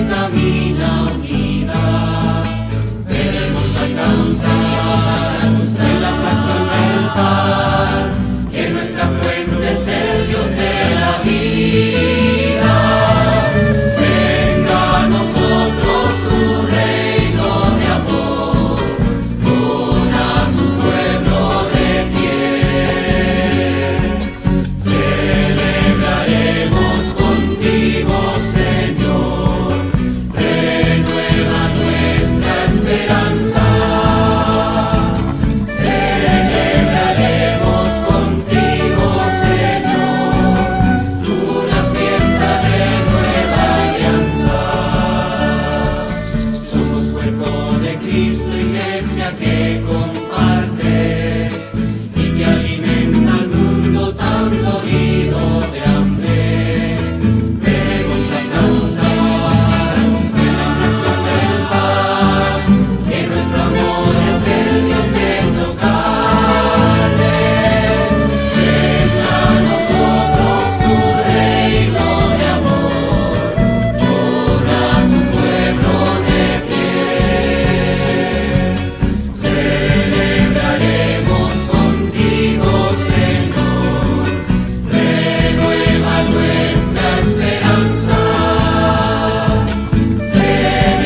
camina unida. Debemos alcanzar en la fracción del pan, que nuestra fuente es el Dios de la vida. Venga a nosotros tu reino de amor, pon a tu pueblo de pie. Celebraremos contigo, Señor, renueva nuestra esperanza. Celebraremos contigo, Señor, una fiesta de nueva alianza. Somos cuerpo de Cristo, iglesia que comparte y que alimenta al mundo tan dolido de hambre. Debemos alcanzar en la fracción del pan, que nuestro amor es el Dios hecho carne. Venga a nosotros tu reino de amor, pon a tu pueblo de pie. Celebraremos contigo, Señor, renueva nuestra esperanza.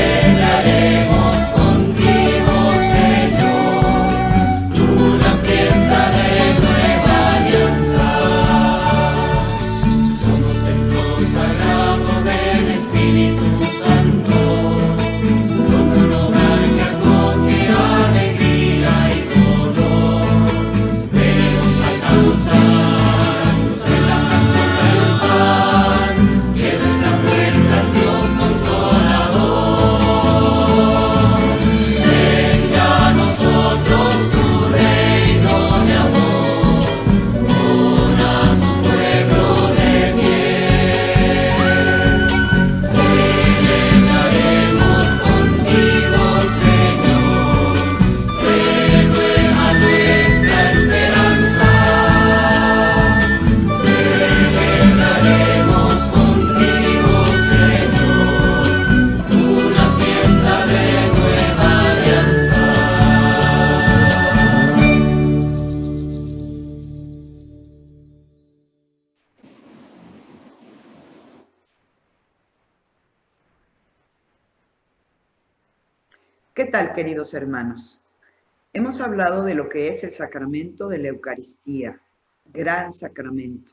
Celebraremos contigo, Señor, una fiesta de nueva alianza. Somos templo sagrado del Espíritu Santo, como un hogar que acoge alegría y dolor. Debemos alcanzar en la fracción del pan, que nuestra fuerza es Dios consolador. Venga a nosotros tu reino de amor, pon a tu pueblo de pie. Celebraremos contigo, Señor, renueva nuestra esperanza. Celebraremos contigo, Señor, una fiesta de nueva alianza. ¿Qué tal, queridos hermanos? Hemos hablado de lo que es el sacramento de la Eucaristía, gran sacramento.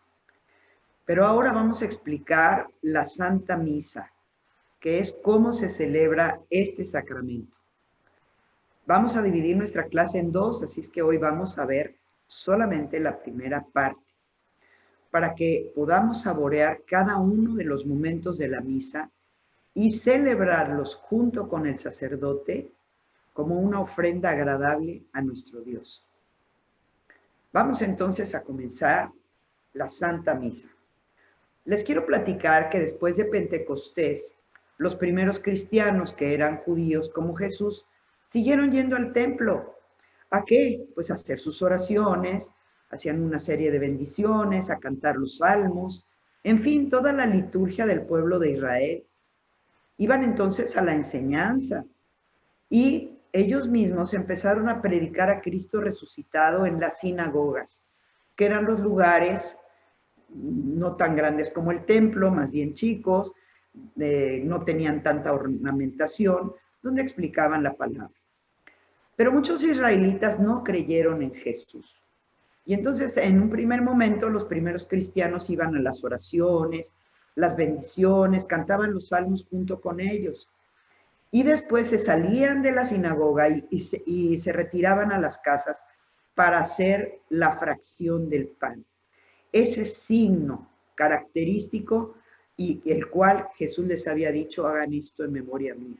Pero ahora vamos a explicar la Santa Misa, que es cómo se celebra este sacramento. Vamos a dividir nuestra clase en dos, así es que hoy vamos a ver solamente la primera parte, para que podamos saborear cada uno de los momentos de la misa y celebrarlos junto con el sacerdote como una ofrenda agradable a nuestro Dios. Vamos entonces a comenzar la Santa Misa. Les quiero platicar que después de Pentecostés, los primeros cristianos que eran judíos como Jesús, siguieron yendo al templo. ¿A qué? Pues a hacer sus oraciones, hacían una serie de bendiciones, a cantar los salmos, en fin, toda la liturgia del pueblo de Israel. Iban entonces a la enseñanza y ellos mismos empezaron a predicar a Cristo resucitado en las sinagogas, que eran los lugares no tan grandes como el templo, más bien chicos, no tenían tanta ornamentación, donde explicaban la palabra. Pero muchos israelitas no creyeron en Jesús. Y entonces, en un primer momento, los primeros cristianos iban a las oraciones, las bendiciones, cantaban los salmos junto con ellos. Y después se salían de la sinagoga y se retiraban a las casas para hacer la fracción del pan. Ese signo característico y el cual Jesús les había dicho, hagan esto en memoria mía.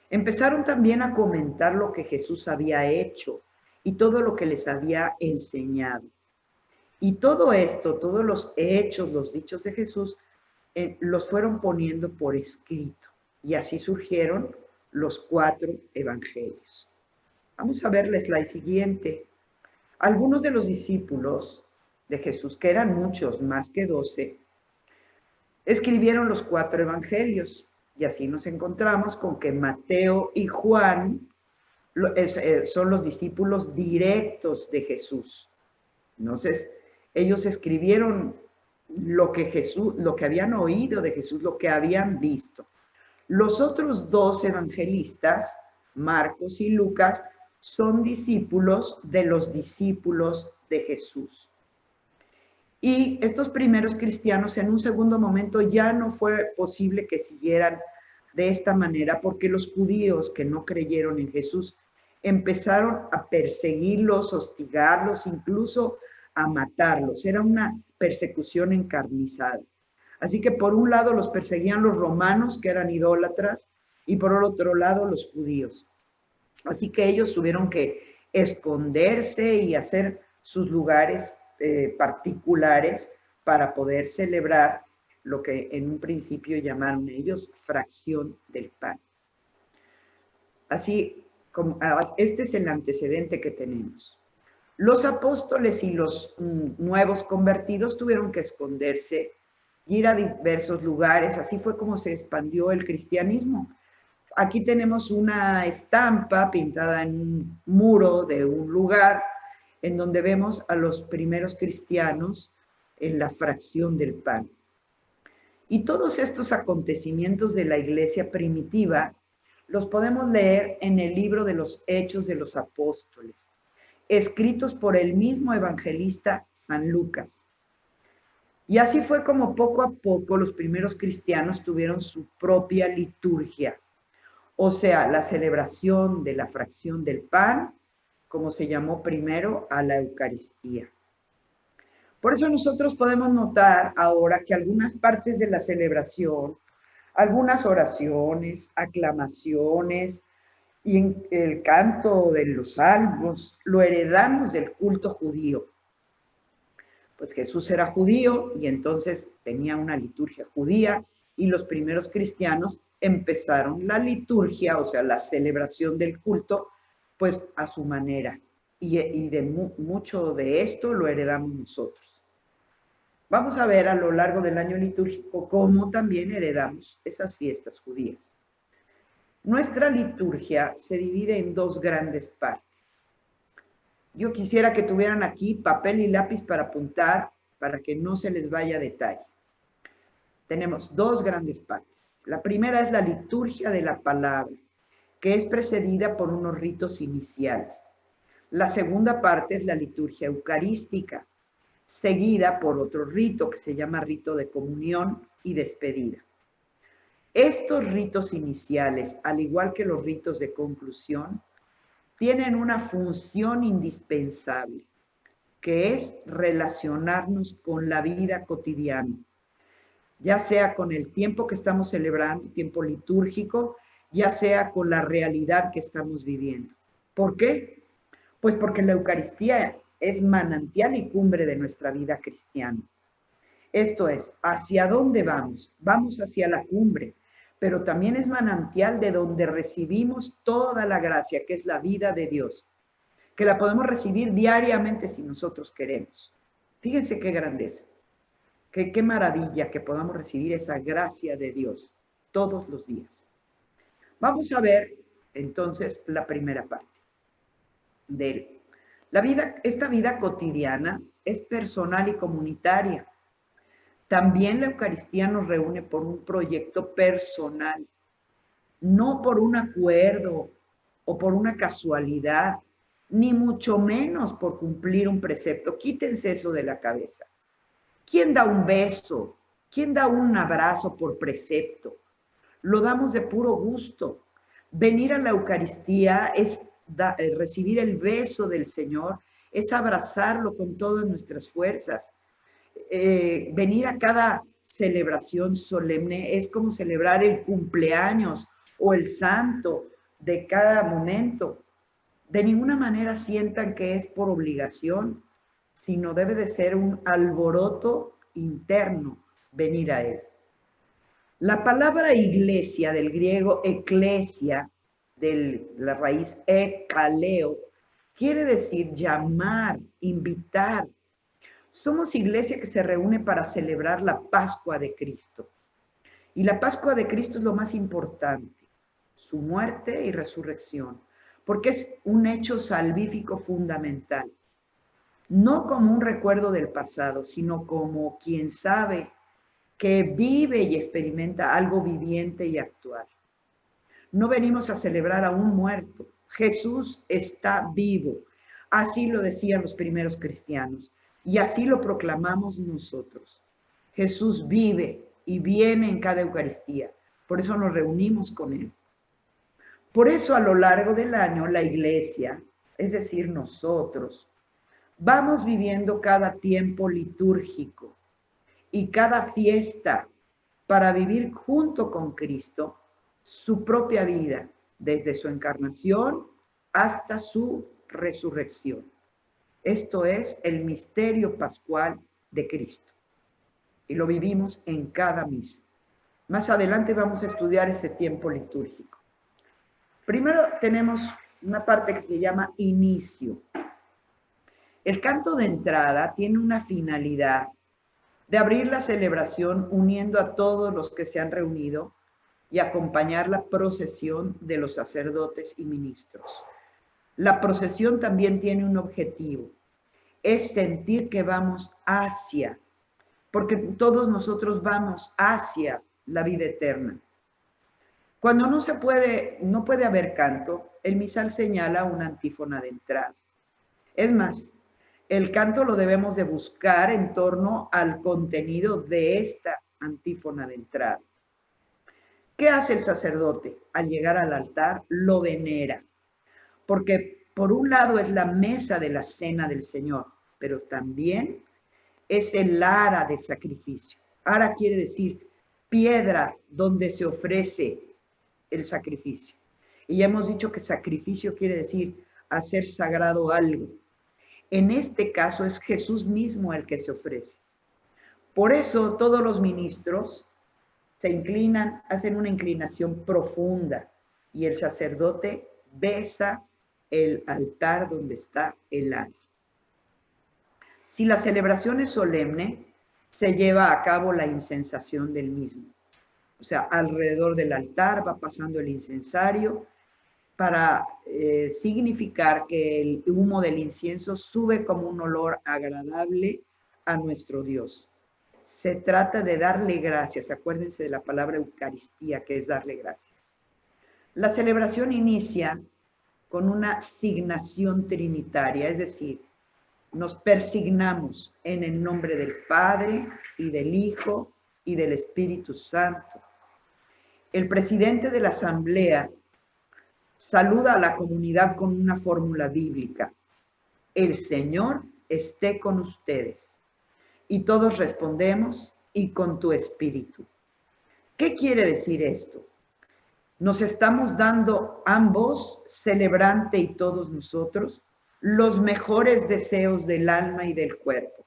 Empezaron también a comentar lo que Jesús había hecho y todo lo que les había enseñado. Y todo esto, todos los hechos, los dichos de Jesús, los fueron poniendo por escrito. Y así surgieron los 4 evangelios. Vamos a ver la slide siguiente. Algunos de los discípulos de Jesús, que eran muchos, más que 12, escribieron los 4 evangelios. Y así nos encontramos con que Mateo y Juan son los discípulos directos de Jesús. Entonces, ellos escribieron lo que habían oído de Jesús, lo que habían visto. Los otros dos evangelistas, Marcos y Lucas, son discípulos de los discípulos de Jesús. Y estos primeros cristianos en un segundo momento ya no fue posible que siguieran de esta manera porque los judíos que no creyeron en Jesús empezaron a perseguirlos, hostigarlos, incluso a matarlos. Era una persecución encarnizada. Así que por un lado los perseguían los romanos, que eran idólatras, y por el otro lado los judíos. Así que ellos tuvieron que esconderse y hacer sus lugares particulares para poder celebrar lo que en un principio llamaron ellos fracción del pan. Así, este es el antecedente que tenemos. Los apóstoles y los nuevos convertidos tuvieron que esconderse, ir a diversos lugares. Así fue como se expandió el cristianismo. Aquí tenemos una estampa pintada en un muro de un lugar en donde vemos a los primeros cristianos en la fracción del pan. Y todos estos acontecimientos de la iglesia primitiva los podemos leer en el libro de los Hechos de los Apóstoles, escritos por el mismo evangelista San Lucas. Y así fue como poco a poco los primeros cristianos tuvieron su propia liturgia, o sea, la celebración de la fracción del pan, como se llamó primero a la Eucaristía. Por eso nosotros podemos notar ahora que algunas partes de la celebración, algunas oraciones, aclamaciones y el canto de los salmos, lo heredamos del culto judío. Pues Jesús era judío y entonces tenía una liturgia judía y los primeros cristianos empezaron la liturgia, o sea, la celebración del culto, pues a su manera. Y de mucho de esto lo heredamos nosotros. Vamos a ver a lo largo del año litúrgico cómo también heredamos esas fiestas judías. Nuestra liturgia se divide en dos grandes partes. Yo quisiera que tuvieran aquí papel y lápiz para apuntar, para que no se les vaya detalle. Tenemos dos grandes partes. La primera es la liturgia de la palabra, que es precedida por unos ritos iniciales. La segunda parte es la liturgia eucarística, seguida por otro rito que se llama rito de comunión y despedida. Estos ritos iniciales, al igual que los ritos de conclusión, tienen una función indispensable, que es relacionarnos con la vida cotidiana, ya sea con el tiempo que estamos celebrando, tiempo litúrgico, ya sea con la realidad que estamos viviendo. ¿Por qué? Pues porque la Eucaristía es manantial y cumbre de nuestra vida cristiana. Esto es, ¿hacia dónde vamos? Vamos hacia la cumbre, pero también es manantial de donde recibimos toda la gracia, que es la vida de Dios, que la podemos recibir diariamente si nosotros queremos. Fíjense qué grandeza, qué maravilla que podamos recibir esa gracia de Dios todos los días. Vamos a ver entonces la primera parte de él. Esta vida cotidiana es personal y comunitaria. También la Eucaristía nos reúne por un proyecto personal, no por un acuerdo o por una casualidad, ni mucho menos por cumplir un precepto. Quítense eso de la cabeza. ¿Quién da un beso? ¿Quién da un abrazo por precepto? Lo damos de puro gusto. Venir a la Eucaristía es recibir el beso del Señor, es abrazarlo con todas nuestras fuerzas. Venir a cada celebración solemne es como celebrar el cumpleaños o el santo de cada momento. De ninguna manera sientan que es por obligación, sino debe de ser un alboroto interno venir a él. La palabra iglesia, del griego eclesia, de la raíz ekaleo, quiere decir llamar, invitar. Somos iglesia que se reúne para celebrar la Pascua de Cristo. Y la Pascua de Cristo es lo más importante, su muerte y resurrección, porque es un hecho salvífico fundamental. No como un recuerdo del pasado, sino como quien sabe que vive y experimenta algo viviente y actual. No venimos a celebrar a un muerto. Jesús está vivo. Así lo decían los primeros cristianos y así lo proclamamos nosotros. Jesús vive y viene en cada Eucaristía. Por eso nos reunimos con Él. Por eso a lo largo del año la Iglesia, es decir, nosotros, vamos viviendo cada tiempo litúrgico y cada fiesta para vivir junto con Cristo su propia vida, desde su encarnación hasta su resurrección. Esto es el misterio pascual de Cristo. Y lo vivimos en cada misa. Más adelante vamos a estudiar este tiempo litúrgico. Primero tenemos una parte que se llama inicio. El canto de entrada tiene una finalidad de abrir la celebración uniendo a todos los que se han reunido y acompañar la procesión de los sacerdotes y ministros. La procesión también tiene un objetivo, es sentir que vamos hacia, porque todos nosotros vamos hacia la vida eterna. Cuando no puede haber canto, el misal señala una antífona de entrada. Es más, el canto lo debemos de buscar en torno al contenido de esta antífona de entrada. ¿Qué hace el sacerdote? Al llegar al altar, lo venera, porque por un lado es la mesa de la cena del Señor, pero también es el ara de sacrificio. Ara quiere decir piedra donde se ofrece el sacrificio. Y ya hemos dicho que sacrificio quiere decir hacer sagrado algo. En este caso es Jesús mismo el que se ofrece. Por eso todos los ministros se inclinan, hacen una inclinación profunda y el sacerdote besa el altar donde está el ara. Si la celebración es solemne, se lleva a cabo la incensación del mismo. O sea, alrededor del altar va pasando el incensario para significar que el humo del incienso sube como un olor agradable a nuestro Dios. Se trata de darle gracias. Acuérdense de la palabra Eucaristía, que es darle gracias. La celebración inicia con una signación trinitaria, es decir, nos persignamos en el nombre del Padre y del Hijo y del Espíritu Santo. El presidente de la Asamblea saluda a la comunidad con una fórmula bíblica. El Señor esté con ustedes. Y todos respondemos, y con tu espíritu. ¿Qué quiere decir esto? Nos estamos dando ambos, celebrante y todos nosotros, los mejores deseos del alma y del cuerpo.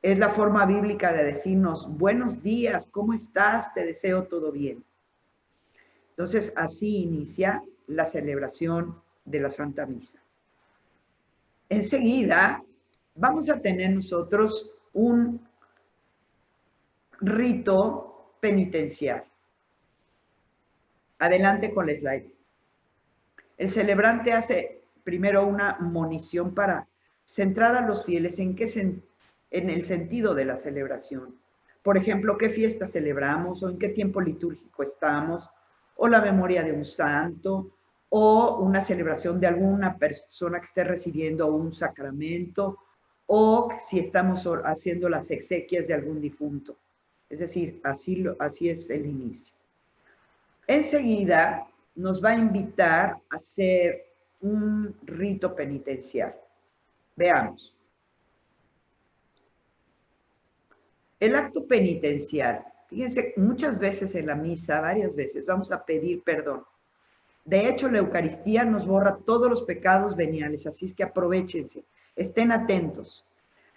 Es la forma bíblica de decirnos, buenos días, ¿cómo estás? Te deseo todo bien. Entonces, así inicia la celebración de la Santa Misa. Enseguida, vamos a tener nosotros un rito penitenciario. Adelante con el slide. El celebrante hace primero una monición para centrar a los fieles en el sentido de la celebración. Por ejemplo, qué fiesta celebramos o en qué tiempo litúrgico estamos, o la memoria de un santo, o una celebración de alguna persona que esté recibiendo un sacramento, o si estamos haciendo las exequias de algún difunto. Es decir, así es el inicio. Enseguida nos va a invitar a hacer un rito penitencial. Veamos. El acto penitencial, fíjense, muchas veces en la misa, varias veces, vamos a pedir perdón. De hecho, la Eucaristía nos borra todos los pecados veniales, así es que aprovéchense, estén atentos.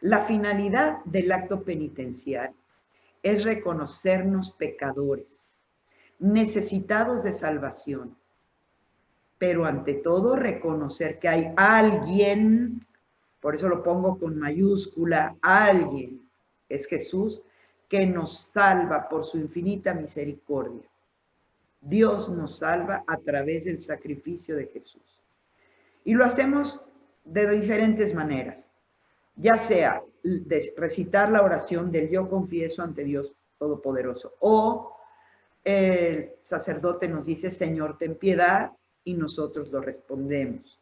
La finalidad del acto penitencial es reconocernos pecadores, necesitados de salvación, pero ante todo reconocer que hay alguien, por eso lo pongo con mayúscula, alguien, es Jesús, que nos salva por su infinita misericordia. Dios nos salva a través del sacrificio de Jesús. Y lo hacemos de diferentes maneras, ya sea de recitar la oración del yo confieso ante Dios Todopoderoso, o el sacerdote nos dice, Señor, ten piedad, y nosotros lo respondemos,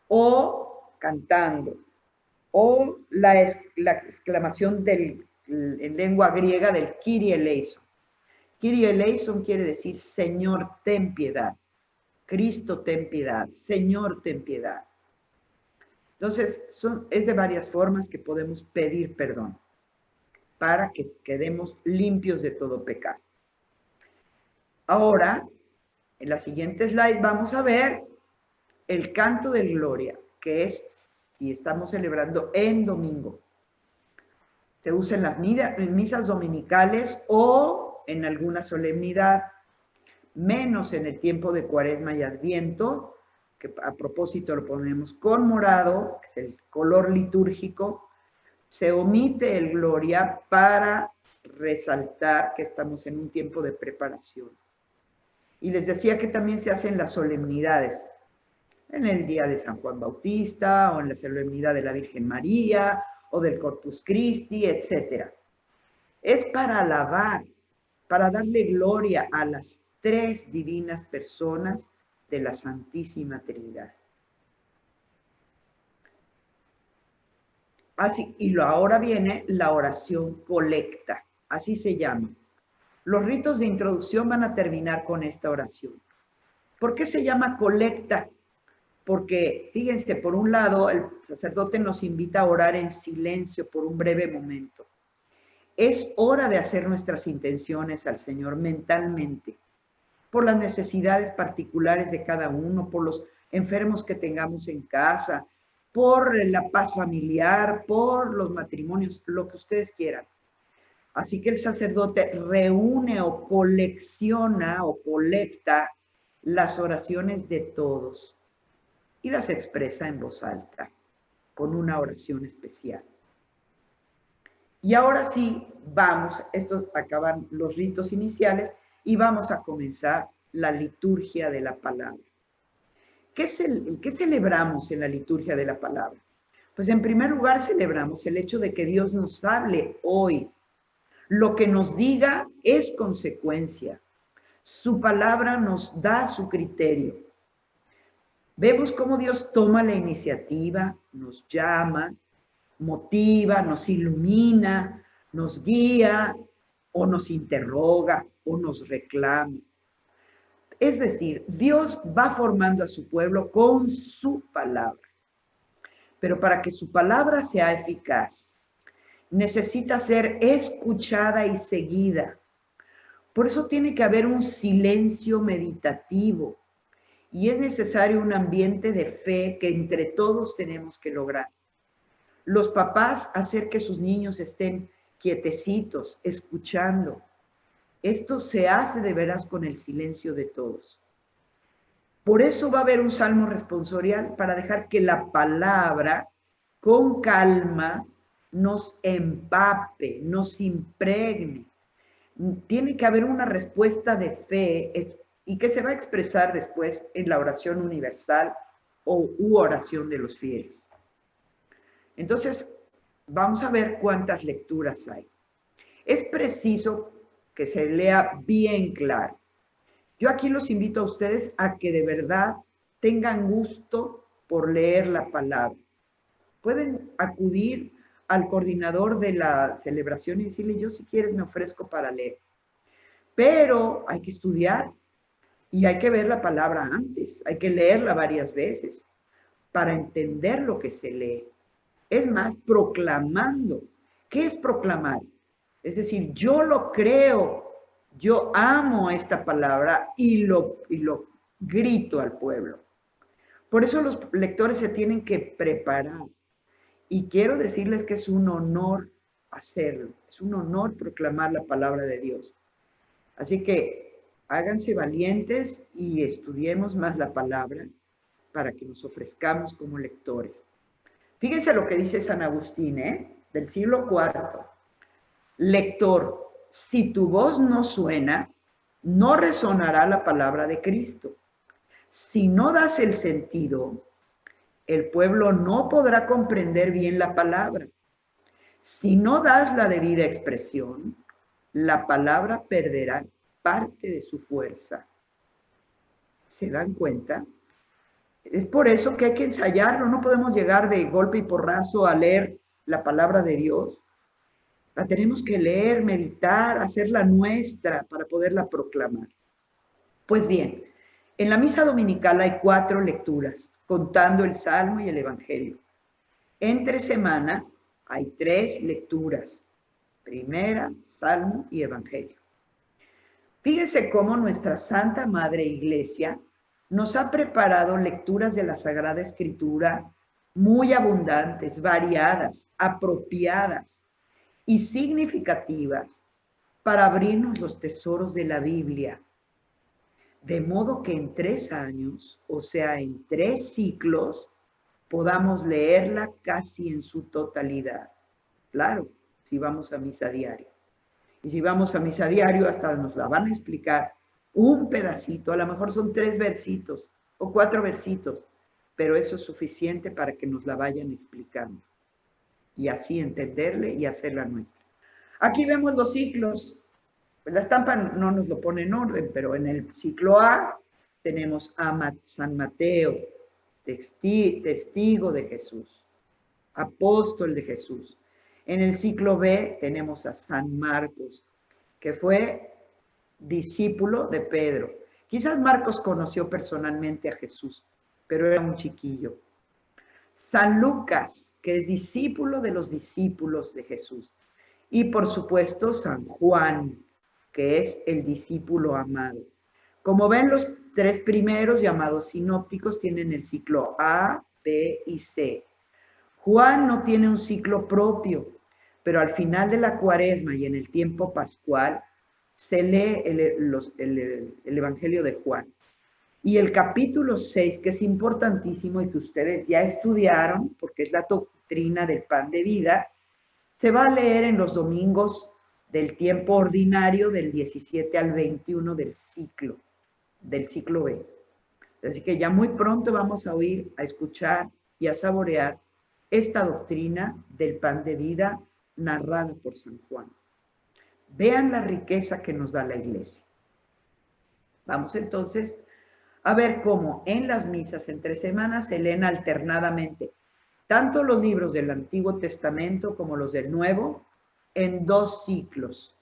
o cantando, o la exclamación en lengua griega del Kyrie eleison. Kyrie eleison quiere decir, Señor, ten piedad. Cristo, ten piedad. Señor, ten piedad. Entonces, es de varias formas que podemos pedir perdón para que quedemos limpios de todo pecado. Ahora, en la siguiente slide vamos a ver el canto de gloria, que es si estamos celebrando en domingo. Se usa en las misas dominicales o en alguna solemnidad, menos en el tiempo de Cuaresma y Adviento, que a propósito lo ponemos con morado, que es el color litúrgico. Se omite el gloria para resaltar que estamos en un tiempo de preparación. Y les decía que también se hacen las solemnidades, en el día de San Juan Bautista, o en la solemnidad de la Virgen María, o del Corpus Christi, etc. Es para alabar, para darle gloria a las tres divinas personas de la Santísima Trinidad. Así, y ahora viene la oración colecta, así se llama. Los ritos de introducción van a terminar con esta oración. ¿Por qué se llama colecta? Porque, fíjense, por un lado, el sacerdote nos invita a orar en silencio por un breve momento. Es hora de hacer nuestras intenciones al Señor mentalmente, por las necesidades particulares de cada uno, por los enfermos que tengamos en casa, por la paz familiar, por los matrimonios, lo que ustedes quieran. Así que el sacerdote reúne o colecciona o colecta las oraciones de todos y las expresa en voz alta, con una oración especial. Y ahora sí, estos acaban los ritos iniciales y vamos a comenzar la liturgia de la palabra. ¿Qué celebramos en la liturgia de la palabra? Pues en primer lugar celebramos el hecho de que Dios nos hable hoy. Lo que nos diga es consecuencia. Su palabra nos da su criterio. Vemos cómo Dios toma la iniciativa, nos llama, motiva, nos ilumina, nos guía, o nos interroga, o nos reclama. Es decir, Dios va formando a su pueblo con su palabra. Pero para que su palabra sea eficaz, necesita ser escuchada y seguida. Por eso tiene que haber un silencio meditativo. Y es necesario un ambiente de fe que entre todos tenemos que lograr. Los papás hacer que sus niños estén quietecitos, escuchando. Esto se hace de veras con el silencio de todos. Por eso va a haber un salmo responsorial para dejar que la palabra con calma nos empape, nos impregne. Tiene que haber una respuesta de fe y que se va a expresar después en la oración universal u oración de los fieles. Entonces, vamos a ver cuántas lecturas hay. Es preciso que se lea bien claro. Yo aquí los invito a ustedes a que de verdad tengan gusto por leer la palabra. Pueden acudir al coordinador de la celebración y decirle, yo si quieres me ofrezco para leer. Pero hay que estudiar. Y hay que ver la palabra antes, hay que leerla varias veces para entender lo que se lee. Es más, proclamando. ¿Qué es proclamar? Es decir, yo lo creo, yo amo esta palabra y lo grito al pueblo. Por eso los lectores se tienen que preparar. Y quiero decirles que es un honor hacerlo, es un honor proclamar la palabra de Dios. Así que háganse valientes y estudiemos más la palabra para que nos ofrezcamos como lectores. Fíjense lo que dice San Agustín, del siglo IV. Lector, si tu voz no suena, no resonará la palabra de Cristo. Si no das el sentido, el pueblo no podrá comprender bien la palabra. Si no das la debida expresión, la palabra perderá parte de su fuerza. ¿Se dan cuenta? Es por eso que hay que ensayarlo. No podemos llegar de golpe y porrazo a leer la palabra de Dios. La tenemos que leer, meditar, hacerla nuestra para poderla proclamar. Pues bien, en la misa dominical hay 4 lecturas, contando el Salmo y el Evangelio. Entre semana hay 3 lecturas, primera, Salmo y Evangelio. Fíjense cómo nuestra Santa Madre Iglesia nos ha preparado lecturas de la Sagrada Escritura muy abundantes, variadas, apropiadas y significativas para abrirnos los tesoros de la Biblia. De modo que en 3 años, o sea, en 3 ciclos, podamos leerla casi en su totalidad. Claro, si vamos a misa diaria. Y si vamos a misa diario, hasta nos la van a explicar un pedacito, a lo mejor son 3 versitos o 4 versitos, pero eso es suficiente para que nos la vayan explicando y así entenderle y hacerla nuestra. Aquí vemos los ciclos. La estampa no nos lo pone en orden, pero en el ciclo A tenemos a San Mateo, testigo de Jesús, apóstol de Jesús. En el ciclo B tenemos a San Marcos, que fue discípulo de Pedro. Quizás Marcos conoció personalmente a Jesús, pero era un chiquillo. San Lucas, que es discípulo de los discípulos de Jesús. Y por supuesto San Juan, que es el discípulo amado. Como ven, los 3 primeros llamados sinópticos tienen el ciclo A, B y C. Juan no tiene un ciclo propio, pero al final de la Cuaresma y en el tiempo pascual se lee el Evangelio de Juan. Y el capítulo 6, que es importantísimo y que ustedes ya estudiaron, porque es la doctrina del pan de vida, se va a leer en los domingos del tiempo ordinario del 17 al 21 del ciclo B. Así que ya muy pronto vamos a oír, a escuchar y a saborear esta doctrina del pan de vida narrada por San Juan. Vean la riqueza que nos da la Iglesia. Vamos entonces a ver cómo en las misas entre semanas se leen alternadamente tanto los libros del Antiguo Testamento como los del Nuevo en 2 ciclos.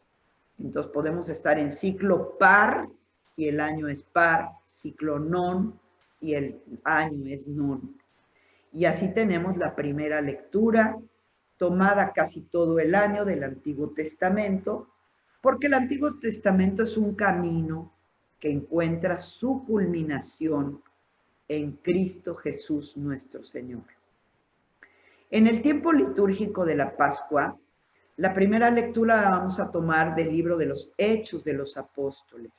Entonces podemos estar en ciclo par, si el año es par, ciclo non, si el año es non. Y así tenemos la primera lectura, tomada casi todo el año del Antiguo Testamento, porque el Antiguo Testamento es un camino que encuentra su culminación en Cristo Jesús nuestro Señor. En el tiempo litúrgico de la Pascua, la primera lectura la vamos a tomar del libro de los Hechos de los Apóstoles.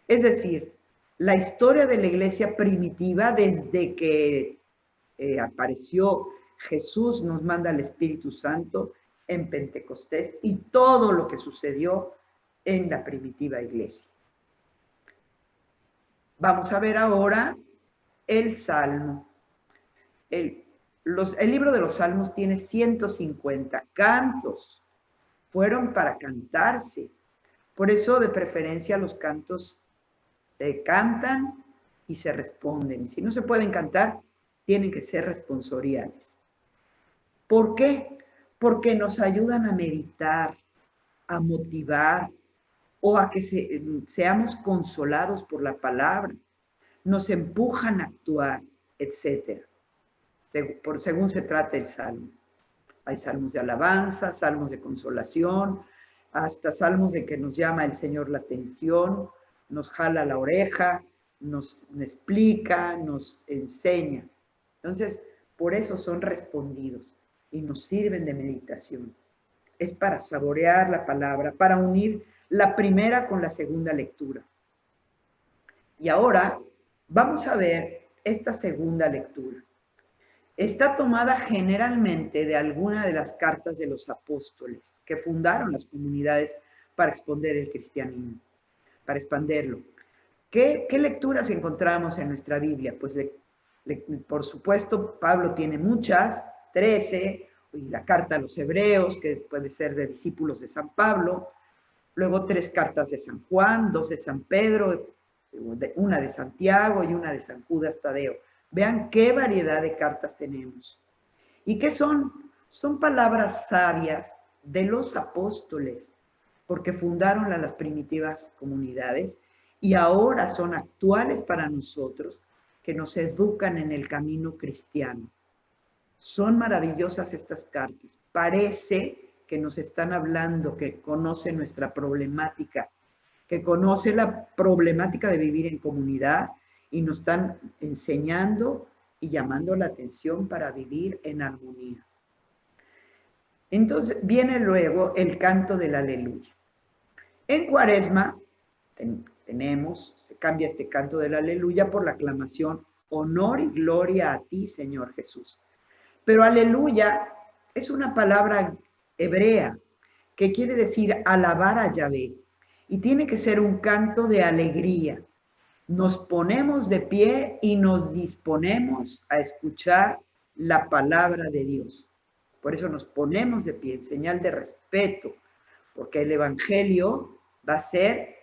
Es decir, la historia de la iglesia primitiva desde que apareció Jesús, nos manda el Espíritu Santo en Pentecostés y todo lo que sucedió en la primitiva iglesia. Vamos a ver ahora el Salmo. El libro de los Salmos tiene 150 cantos. Fueron para cantarse. Por eso, de preferencia, los cantos se cantan y se responden. Si no se pueden cantar, tienen que ser responsoriales. ¿Por qué? Porque nos ayudan a meditar, a motivar o a que seamos consolados por la palabra. Nos empujan a actuar, etc. Según se trata el salmo. Hay salmos de alabanza, salmos de consolación, hasta salmos de que nos llama el Señor la atención, nos jala la oreja, nos explica, nos enseña. Entonces, por eso son respondidos y nos sirven de meditación. Es para saborear la palabra, para unir la primera con la segunda lectura. Y ahora vamos a ver esta segunda lectura. Está tomada generalmente de alguna de las cartas de los apóstoles, que fundaron las comunidades para exponer el cristianismo, para expanderlo. ¿Qué lecturas encontramos en nuestra Biblia? Pues por supuesto, Pablo tiene muchas, 13, y la carta a los hebreos, que puede ser de discípulos de San Pablo, luego 3 cartas de San Juan, 2 de San Pedro, una de Santiago y una de San Judas Tadeo. Vean qué variedad de cartas tenemos. ¿Y qué son? Son palabras sabias de los apóstoles, porque fundaron las primitivas comunidades y ahora son actuales para nosotros, que nos educan en el camino cristiano. Son maravillosas estas cartas. Parece que nos están hablando, que conoce nuestra problemática, que conoce la problemática de vivir en comunidad y nos están enseñando y llamando la atención para vivir en armonía. Entonces viene luego el canto del aleluya. En Cuaresma se cambia este canto del aleluya por la aclamación, honor y gloria a ti, Señor Jesús. Pero aleluya es una palabra hebrea que quiere decir alabar a Yahvé y tiene que ser un canto de alegría. Nos ponemos de pie y nos disponemos a escuchar la palabra de Dios. Por eso nos ponemos de pie en señal de respeto, porque el Evangelio va a ser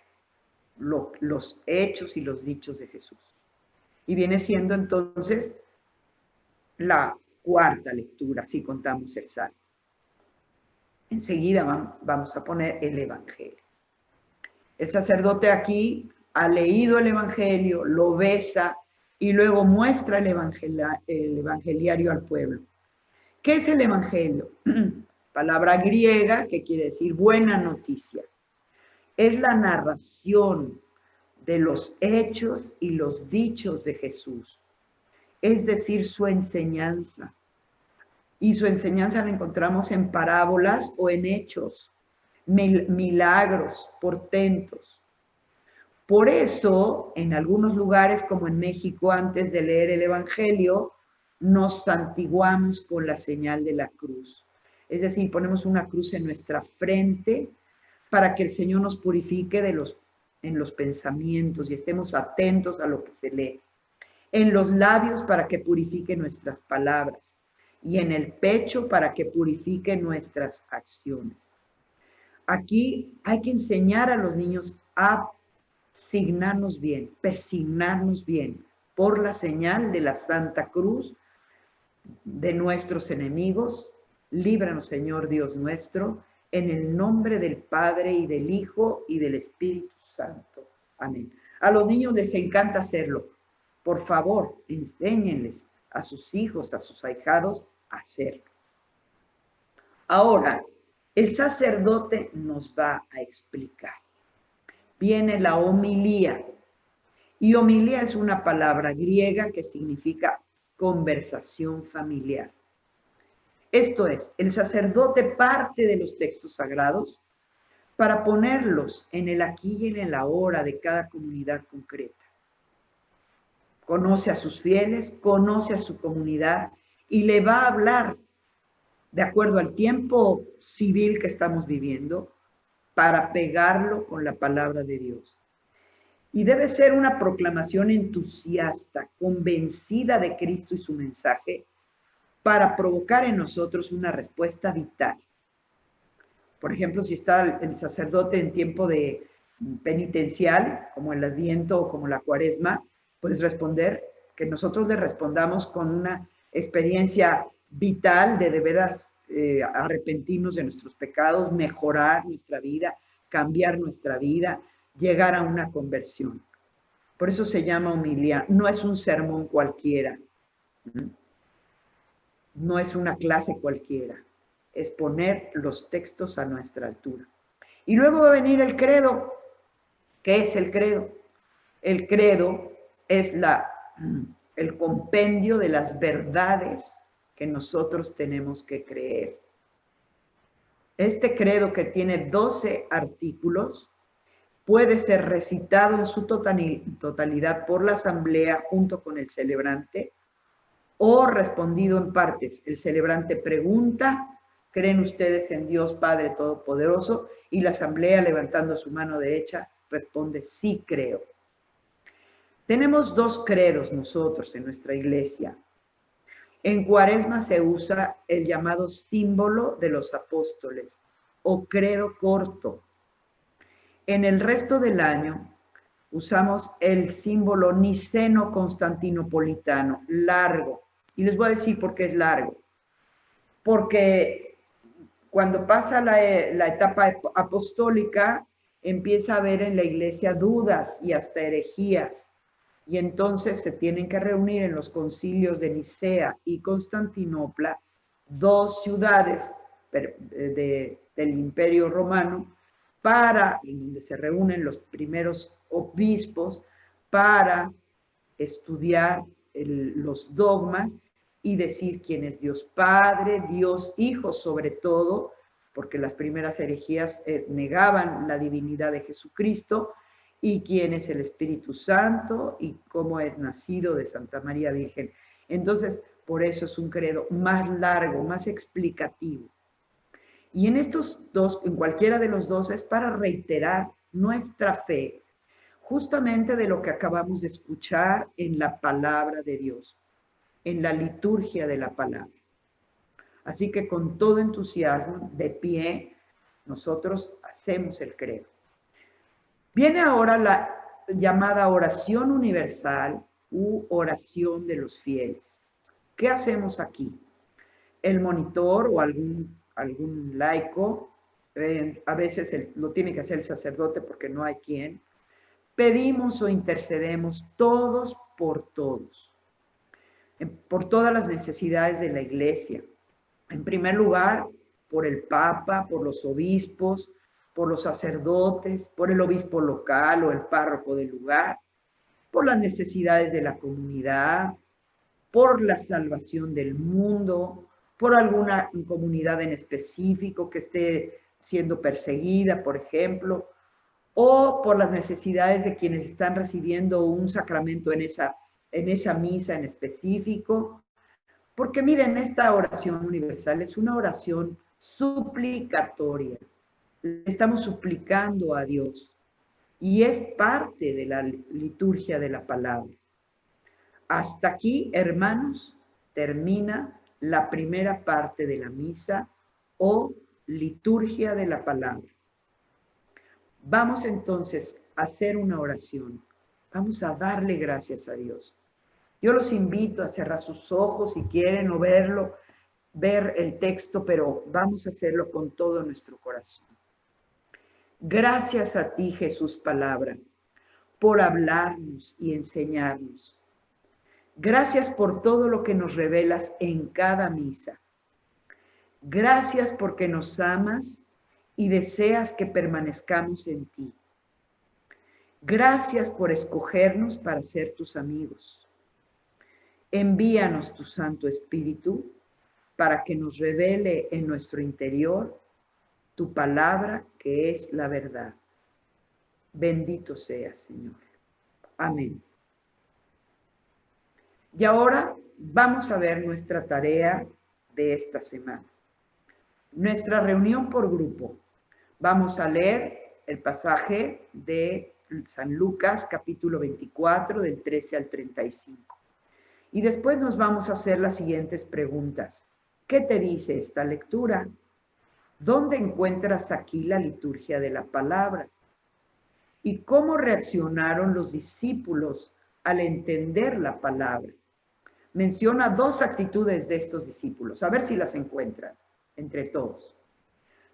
los hechos y los dichos de Jesús. Y viene siendo entonces la cuarta lectura, si contamos el Salmo. Enseguida vamos a poner el Evangelio. El sacerdote aquí ha leído el Evangelio, lo besa y luego muestra el evangeliario al pueblo. ¿Qué es el Evangelio? Palabra griega que quiere decir buena noticia. Es la narración de los hechos y los dichos de Jesús, es decir, su enseñanza. Y su enseñanza la encontramos en parábolas o en hechos, milagros, portentos. Por eso, en algunos lugares, como en México, antes de leer el Evangelio, nos santiguamos con la señal de la cruz. Es decir, ponemos una cruz en nuestra frente para que el Señor nos purifique en los pensamientos y estemos atentos a lo que se lee. En los labios para que purifique nuestras palabras y en el pecho para que purifique nuestras acciones. Aquí hay que enseñar a los niños a signarnos bien, persignarnos bien por la señal de la Santa Cruz de nuestros enemigos. Líbranos, Señor Dios nuestro, en el nombre del Padre y del Hijo y del Espíritu Santo. Amén. A los niños les encanta hacerlo. Por favor, enséñenles a sus hijos, a sus ahijados, a hacerlo. Ahora, el sacerdote nos va a explicar. Viene la homilía. Y homilía es una palabra griega que significa conversación familiar. Esto es, el sacerdote parte de los textos sagrados para ponerlos en el aquí y en el ahora de cada comunidad concreta. Conoce a sus fieles, conoce a su comunidad y le va a hablar de acuerdo al tiempo civil que estamos viviendo para pegarlo con la palabra de Dios. Y debe ser una proclamación entusiasta, convencida de Cristo y su mensaje, para provocar en nosotros una respuesta vital. Por ejemplo, si está el sacerdote en tiempo de penitencial, como el Adviento o como la Cuaresma, puedes responder, que nosotros le respondamos con una experiencia vital de veras arrepentirnos de nuestros pecados, mejorar nuestra vida, cambiar nuestra vida, llegar a una conversión. Por eso se llama homilía. No es un sermón cualquiera. No es una clase cualquiera. Es poner los textos a nuestra altura. Y luego va a venir el credo. ¿Qué es el credo? El credo es el compendio de las verdades que nosotros tenemos que creer. Este credo, que tiene 12 artículos, puede ser recitado en su totalidad por la asamblea junto con el celebrante o respondido en partes. El celebrante pregunta ¿Creen ustedes en Dios Padre Todopoderoso? Y la asamblea, levantando su mano derecha, responde, sí creo. Tenemos dos credos nosotros en nuestra iglesia. En Cuaresma se usa el llamado símbolo de los apóstoles o credo corto. En el resto del año usamos el símbolo niceno-constantinopolitano, largo. Y les voy a decir por qué es largo. Porque cuando pasa la etapa apostólica, empieza a haber en la iglesia dudas y hasta herejías. Y entonces se tienen que reunir en los concilios de Nicea y Constantinopla, dos ciudades del Imperio Romano, en donde se reúnen los primeros obispos para estudiar los dogmas y decir quién es Dios Padre, Dios Hijo sobre todo, porque las primeras herejías negaban la divinidad de Jesucristo, y quién es el Espíritu Santo y cómo es nacido de Santa María Virgen. Entonces, por eso es un credo más largo, más explicativo. Y en estos dos, en cualquiera de los dos, es para reiterar nuestra fe, justamente de lo que acabamos de escuchar en la palabra de Dios, en la liturgia de la palabra. Así que con todo entusiasmo, de pie, nosotros hacemos el credo. Viene ahora la llamada oración universal u oración de los fieles. ¿Qué hacemos aquí? El monitor o algún laico, a veces lo tiene que hacer el sacerdote porque no hay quien, pedimos o intercedemos todos por todos, por todas las necesidades de la iglesia. En primer lugar, por el Papa, por los obispos, por los sacerdotes, por el obispo local o el párroco del lugar, por las necesidades de la comunidad, por la salvación del mundo, por alguna comunidad en específico que esté siendo perseguida, por ejemplo, o por las necesidades de quienes están recibiendo un sacramento en esa misa en específico. Porque miren, esta oración universal es una oración suplicatoria. Estamos suplicando a Dios y es parte de la liturgia de la palabra. Hasta aquí, hermanos, termina la primera parte de la misa o liturgia de la palabra. Vamos entonces a hacer una oración. Vamos a darle gracias a Dios. Yo los invito a cerrar sus ojos si quieren o ver el texto, pero vamos a hacerlo con todo nuestro corazón. Gracias a ti, Jesús Palabra, por hablarnos y enseñarnos. Gracias por todo lo que nos revelas en cada misa. Gracias porque nos amas y deseas que permanezcamos en ti. Gracias por escogernos para ser tus amigos. Envíanos tu Santo Espíritu para que nos revele en nuestro interior tu palabra, que es la verdad. Bendito seas, Señor. Amén. Y ahora vamos a ver nuestra tarea de esta semana. Nuestra reunión por grupo. Vamos a leer el pasaje de San Lucas, capítulo 24, del 13 al 35. Y después nos vamos a hacer las siguientes preguntas. ¿Qué te dice esta lectura? ¿Dónde encuentras aquí la liturgia de la palabra? ¿Y cómo reaccionaron los discípulos al entender la palabra? Menciona dos actitudes de estos discípulos. A ver si las encuentran entre todos.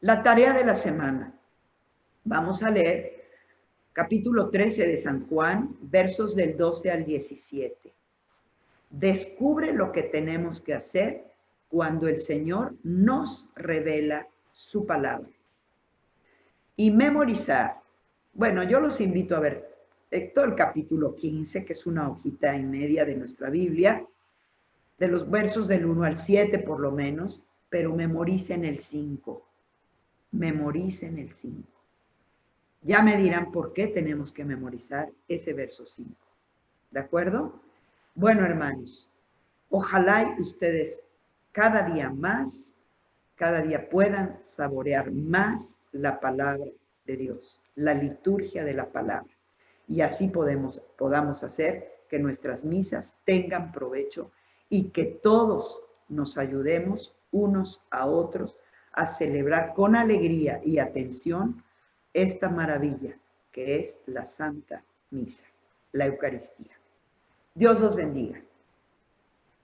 La tarea de la semana. Vamos a leer capítulo 13 de San Juan, versos del 12 al 17. Descubre lo que tenemos que hacer cuando el Señor nos revela su palabra. Y memorizar. Bueno, yo los invito a ver todo el capítulo 15, que es una hojita y media de nuestra Biblia, de los versos del 1 al 7 por lo menos, pero memoricen el 5. Memoricen el 5. Ya me dirán por qué tenemos que memorizar ese verso 5. ¿De acuerdo? Bueno, hermanos, ojalá ustedes cada día más cada día puedan saborear más la palabra de Dios, la liturgia de la palabra. Y así podamos hacer que nuestras misas tengan provecho y que todos nos ayudemos unos a otros a celebrar con alegría y atención esta maravilla que es la Santa Misa, la Eucaristía. Dios los bendiga.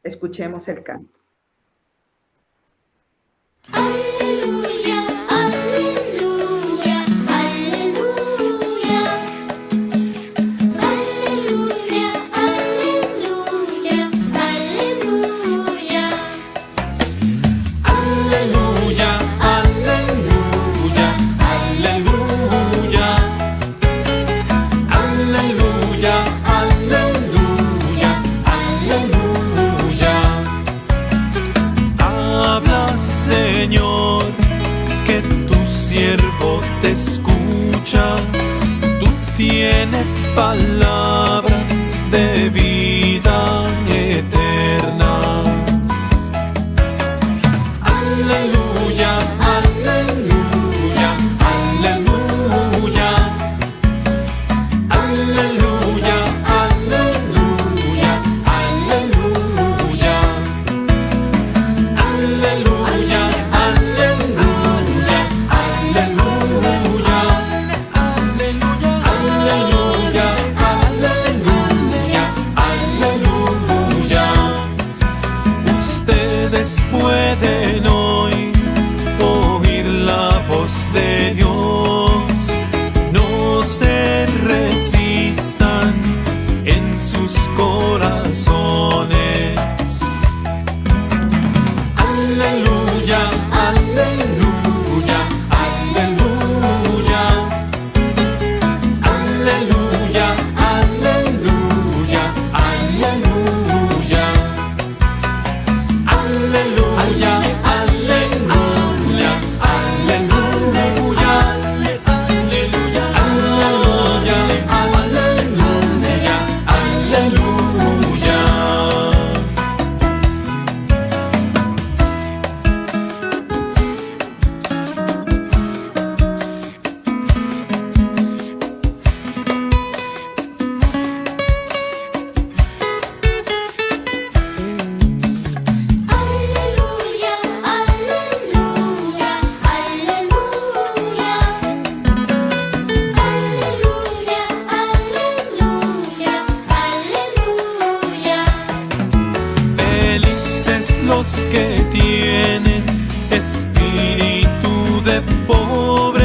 Escuchemos el canto. Aleluya, aleluya, aleluya. Aleluya, aleluya, aleluya. Aleluya, aleluya, aleluya. Aleluya, aleluya, aleluya. Habla, Señor, que tu siervo te escucha. Tú tienes palabras de vida eterna. Aleluya, aleluya, aleluya. Aleluya, aleluya, aleluya. Aleluya, aleluya, aleluya. Aleluya, aleluya, aleluya, aleluya. Ustedes pueden hoy oír la voz de Dios. No se resistan en sus corazones. Aleluya, aleluya, aleluya. Aleluya, aleluya, aleluya. Aleluya, aleluya, aleluya. Aleluya, aleluya, aleluya. Aleluya, aleluya, aleluya. Aleluya, aleluya, aleluya. Felices los que tienen espíritu de pobre.